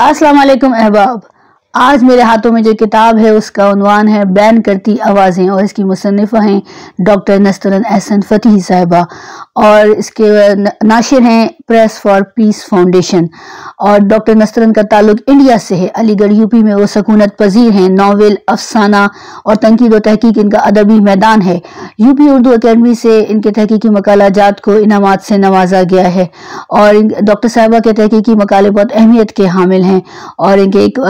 अस्सलाम वालेकुम अहबाब। आज मेरे हाथों में जो किताब है उसका उन्वान है बैन करती आवाज़ें और इसकी मुसन्निफ़ा हैं डॉक्टर नस्तरन एहसन फ़तीही साहिबा और इसके नाशिर हैं प्रेस फॉर पीस फाउंडेशन। और डॉक्टर नस्तरन का ताल्लुक इंडिया से है। अलीगढ़ यूपी में वो सकूनत पजीर हैं। नावल, अफसाना और तनकीद व तहकीक इनका अदबी मैदान है। यूपी उर्दू अकेडमी से इनके तहकीकी मकालाजात को इनामात से नवाजा गया है और डॉक्टर साहिबा के तहकीकी मकाले बहुत अहमियत के हामिल हैं। और इनके एक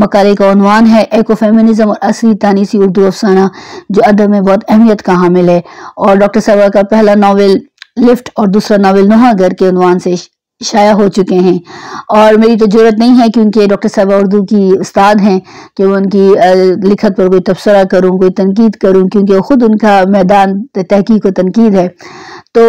मकाले का उन्वान है एको-फेमिनिज्म और असली तानीसी उर्दू अफसाना, जो अदब में बहुत अहमियत का हामिल है। और डॉक्टर साहिबा का पहला नावल लिफ्ट और दूसरा नावल नुहागर के उन्वान से शाया हो चुके हैं। और मेरी तो जरूरत नहीं है क्योंकि डॉक्टर साहिबा उर्दू की उस्ताद हैं कि वो उनकी लिखत पर कोई तबसरा करूं, कोई तनकीद करूं, क्योंकि वो खुद उनका मैदान तहकीक व तनकीद है। तो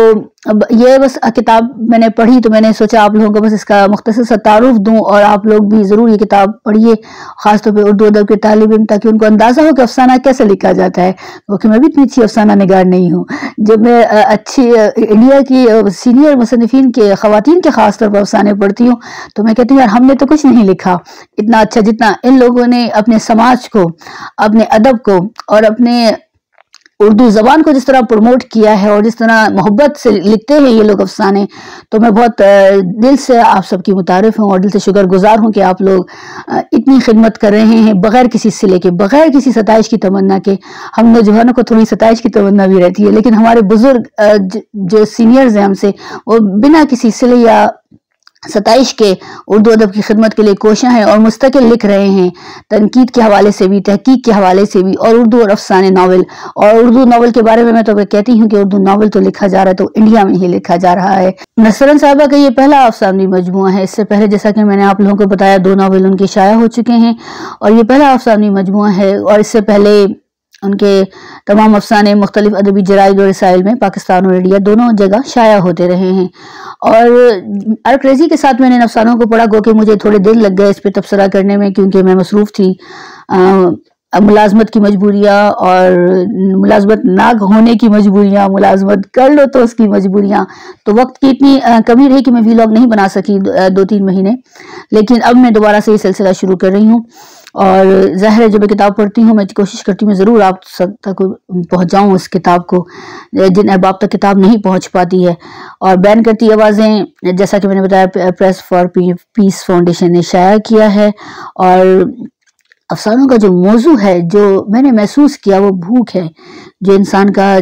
अब ये बस किताब मैंने पढ़ी तो मैंने सोचा आप लोगों को बस इसका मुख्तसर सा तारुफ दूं और आप लोग भी ज़रूर ये किताब पढ़िए, ख़ासतौर पे उर्दू अदब के तालिब इल्म, ताकि उनको अंदाज़ा हो कि अफसाना कैसे लिखा जाता है। क्योंकि मैं भी इतनी अच्छी अफसाना निगार नहीं हूँ। जब मैं अच्छी इंडिया की सीनियर मुसन्निफ़ीन के ख़वातीन के ख़ास तौर पर अफसाने पढ़ती हूँ तो मैं कहती हूँ यार हमने तो कुछ नहीं लिखा इतना अच्छा जितना इन लोगों ने अपने समाज को, अपने अदब को और अपने उर्दू ज़बान को जिस तरह प्रमोट किया है और जिस तरह मोहब्बत से लिखते हैं ये लोग अफसाने। तो मैं बहुत दिल से आप सबकी मुतारिफ हूँ और दिल से शुक्रगुजार हूँ कि आप लोग इतनी खिदमत कर रहे हैं बग़ैर किसी सिले के, बग़ैर किसी सताइश की तमन्ना के। हम नौजवानों को थोड़ी सताइश की तमन्ना भी रहती है, लेकिन हमारे बुजुर्ग जो सीनियर्स हैं हमसे, वो बिना किसी सिले या सताइश के उर्दू अदब की खिदमत के लिए कोशिश हैं और मुस्तकिल लिख रहे हैं, तनकीद के हवाले से भी, तहकीक के हवाले से भी। और उर्दू और अफसाने नावल, और उर्दू नावल के बारे में मैं तो कहती हूँ कि उर्दू नावल तो लिखा जा रहा है तो इंडिया में ही लिखा जा रहा है। नस्तरन साहिबा का ये पहला अफसानी मजमुआ है। इससे पहले जैसा कि मैंने आप लोगों को बताया 2 नावल उनके शाया हो चुके हैं और ये पहला अफसानी मजमुआ है। और इससे पहले उनके तमाम अफसाने मुख्तलिफ अदबी जराइद और रसाइल में पाकिस्तान और इंडिया दोनों जगह शाया होते रहे हैं। और अर्करेजी के साथ मैंने इन अफसानों को पढ़ा, गो कि मुझे थोड़े दिन लग गए इस पर तबसरा करने में क्योंकि मैं मसरूफ़ थी। मुलाजमत की मजबूरियाँ और मुलाजमत ना होने की मजबूरियाँ, मुलाजमत कर लो तो उसकी मजबूरियाँ, तो वक्त की इतनी कमी रही कि मैं वीलॉग नहीं बना सकी 2-3 महीने। लेकिन अब मैं दोबारा से ये सिलसिला शुरू कर रही हूँ और ज़ाहिर है जब मैं किताब पढ़ती हूँ मैं कोशिश करती हूँ ज़रूर आप सब तक पहुँचाऊँ इस किताब को, जिन अहबाब तक किताब नहीं पहुँच पाती है। और बैन करती आवाज़ें जैसा कि मैंने बताया प्रेस फॉर पीस फाउंडेशन ने शाया किया है। और अफसानों का जो मौजू है, जो मैंने महसूस किया, वो भूख है जो इंसान का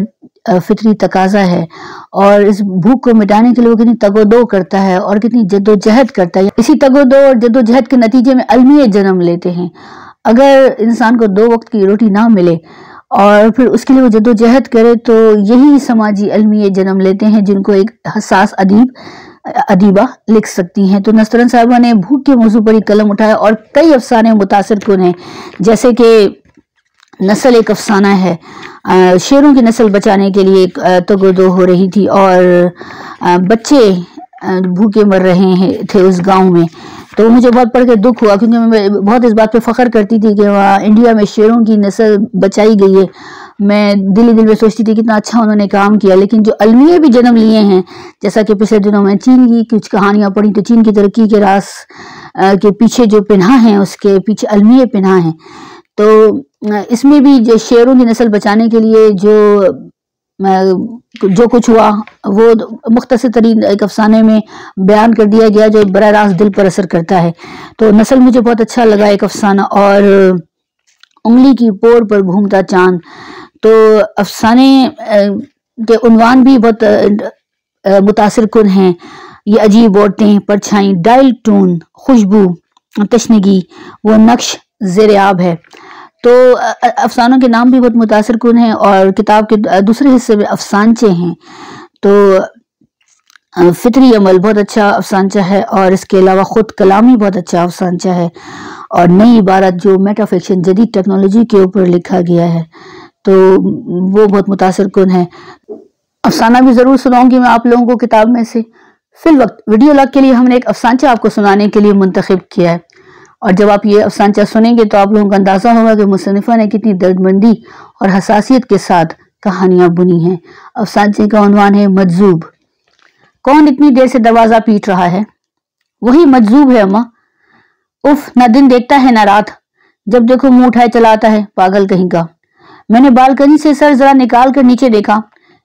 फितरी तकाजा है और इस भूख को मिटाने के लिए वो कितनी तगोदो करता है और कितनी जद्दोजहद करता है। इसी तगोदो और जद्दोजहद के नतीजे में अलमियत जन्म लेते हैं। अगर इंसान को 2 वक्त की रोटी ना मिले और फिर उसके लिए वो जद्दोजहद करे तो यही समाजी अलमियत जन्म लेते हैं जिनको एक हसास अदीबा लिख सकती हैं। तो नस्तरन साहिबा ने भूख के मौजू पर ही कलम उठाया और कई अफसाने मुतासिर कुन हैं, जैसे कि नस्ल एक अफसाना है। शेरों की नस्ल बचाने के लिए तगोदो हो रही थी और बच्चे भूखे मर रहे थे उस गांव में। तो मुझे बहुत पढ़ के दुख हुआ क्योंकि मैं बहुत इस बात पे फख्र करती थी कि वहाँ इंडिया में शेरों की नस्ल बचाई गई है। मैं दिल में सोचती थी कितना अच्छा उन्होंने काम किया, लेकिन जो अलमिये भी जन्म लिए हैं, जैसा कि पिछले दिनों में चीन की कुछ कहानियां पढ़ी तो चीन की तरक्की के राज के पीछे जो पिन्हा है उसके पीछे अलमिये पिन्हा है। तो इसमें भी जो शेरों की नस्ल बचाने के लिए जो कुछ हुआ वो मुख्तसर तरीन एक अफसाने में बयान कर दिया गया जो बराह रास्त दिल पर असर करता है। तो नस्ल मुझे बहुत अच्छा लगा एक अफसाना। और उंगली की पोर पर घूमता चांद, तो अफसाने के उन्वान भी बहुत मुतासिर कुन हैं। ये अजीब औरतें, परछाई, डायल टून, खुशबू, तशनगी, वो नक्श ज़ेर आब है। तो अफसानों के नाम भी बहुत मुतासिर कुन हैं और किताब के दूसरे हिस्से में अफसानचे हैं। तो फितरी अमल बहुत अच्छा अफसानचा है और इसके अलावा खुद कलामी बहुत अच्छा अफसानचा है और नई इबारत जो मेटाफिक्शन जदीद टेक्नोलॉजी के ऊपर लिखा गया है तो वो बहुत मुतासिर कुन है। अफसाना भी ज़रूर सुनाऊंगी मैं आप लोगों को किताब में से। फिल वक्त वीडियो लॉग के लिए हमने एक अफसानचा आपको सुनाने के लिए मुंतखब किया है और जब आप ये अफसानचा सुनेंगे तो आप लोगों का अंदाज़ा होगा कि मुसन्निफ़ा ने कितनी दर्दमंदी और हसासियत के साथ कहानियाँ बुनी हैं। अफसानचे का उन्वान है मजजूब। कौन इतनी देर से दरवाज़ा पीट रहा है? वही मजजूब है अम्मा। उफ, ना दिन देखता है ना रात, जब देखो मुंह उठाए चला आता है, पागल कहीं का। मैंने बालकनी से सर जरा निकाल कर नीचे देखा।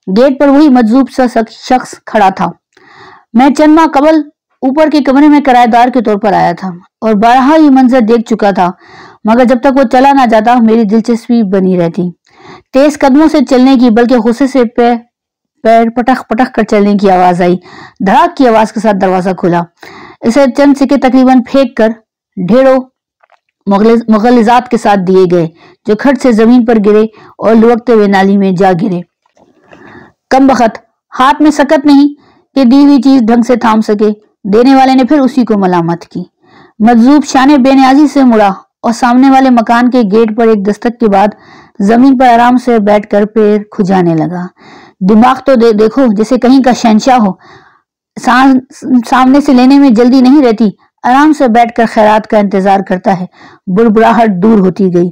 गेट पर वही मजजूब सा शख्स खड़ा था। मैं चंद माह कबल ऊपर के कमरे में किराएदार के तौर पर आया था और बारहा ये मंजर देख चुका था, मगर जब तक वो चला ना जाता मेरी दिलचस्पी बनी रहती। तेज कदमों से चलने की बल्कि गुस्से से पैर पटक पटक कर चलने की आवाज आई। धड़ाक की आवाज के साथ दरवाजा खुला। इसे चंद सिक्के तकरीबन फेंक कर ढेरों मुगलिजात के साथ दिए गए, जो खट से जमीन पर गिरे और लुढ़कते हुए नाली में जा गिरे। कम बखत, हाथ में सकत नहीं कि दी हुई चीज ढंग से थाम सके। देने वाले ने फिर उसी को मलामत की। मजजूब शाने बेनियाजी से मुड़ा और सामने वाले मकान के गेट पर एक दस्तक के बाद जमीन पर आराम से बैठकर पैर खुजाने लगा। दिमाग तो देखो जैसे कहीं का शहंशाह हो। सामने से लेने में जल्दी नहीं रहती, आराम से बैठकर खैरात का इंतजार करता है। बुड़बुड़ाहट दूर होती गई।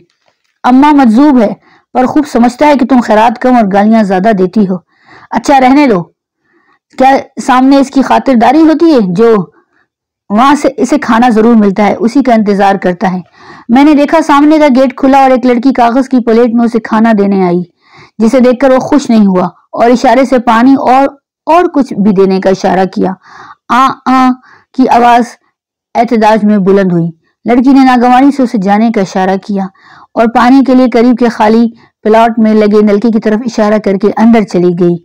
अम्मा मजजूब है, पर खूब समझता है कि तुम खैरात कम और गालियां ज्यादा देती हो। अच्छा रहने दो। क्या सामने इसकी खातिरदारी होती है जो वहां से इसे खाना जरूर मिलता है, उसी का इंतजार करता है। मैंने देखा सामने का गेट खुला और एक लड़की कागज की प्लेट में उसे खाना देने आई, जिसे देखकर वो खुश नहीं हुआ और इशारे से पानी और कुछ भी देने का इशारा किया। आ की आवाज एहतजाज में बुलंद हुई। लड़की ने नागवानी से उसे जाने का इशारा किया और पानी के लिए करीब के खाली प्लॉट में लगे नलके की तरफ इशारा करके अंदर चली गई।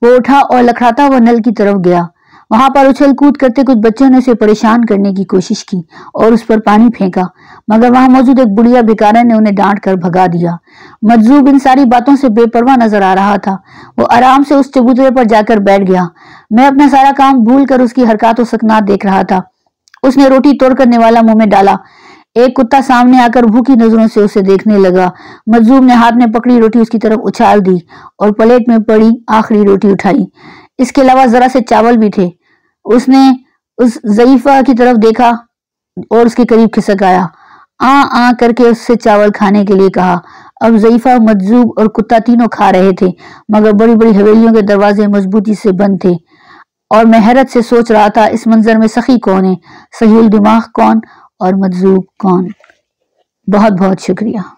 वो उठा और लखड़ाता हुआ नल की तरफ गया। वहां पर उछल कूद करते कुछ बच्चों ने उसे परेशान करने की कोशिश की और उस पर पानी फेंका, मगर वहां मौजूद एक बुढ़िया भिखारन ने उन्हें डांट कर भगा दिया। मजजूब इन सारी बातों से बेपरवाह नजर आ रहा था। वो आराम से उस चबूतरे पर जाकर बैठ गया। मैं अपना सारा काम भूल कर उसकी हरकत और सकनात देख रहा था। उसने रोटी तोड़कर निवाला मुंह में डाला। एक कुत्ता सामने आकर भूखी नजरों से उसे देखने लगा। मजजूब ने हाथ में पकड़ी रोटी उसकी तरफ उछाल दी और प्लेट में पड़ी आखिरी रोटी उठाई। इसके अलावा जरा से चावल भी थे। उसने उस ज़ईफा की तरफ देखा और उसके करीब खिसक आया। आ करके उससे चावल खाने के लिए कहा। अब ज़ईफा, मजजूब और कुत्ता तीनों खा रहे थे, मगर बड़ी बड़ी हवेलियों के दरवाजे मजबूती से बंद थे और मैं हैरत से सोच रहा था इस मंजर में सखी कौन है, सहीउल दिमाग कौन और मजजूब कौन। बहुत बहुत शुक्रिया।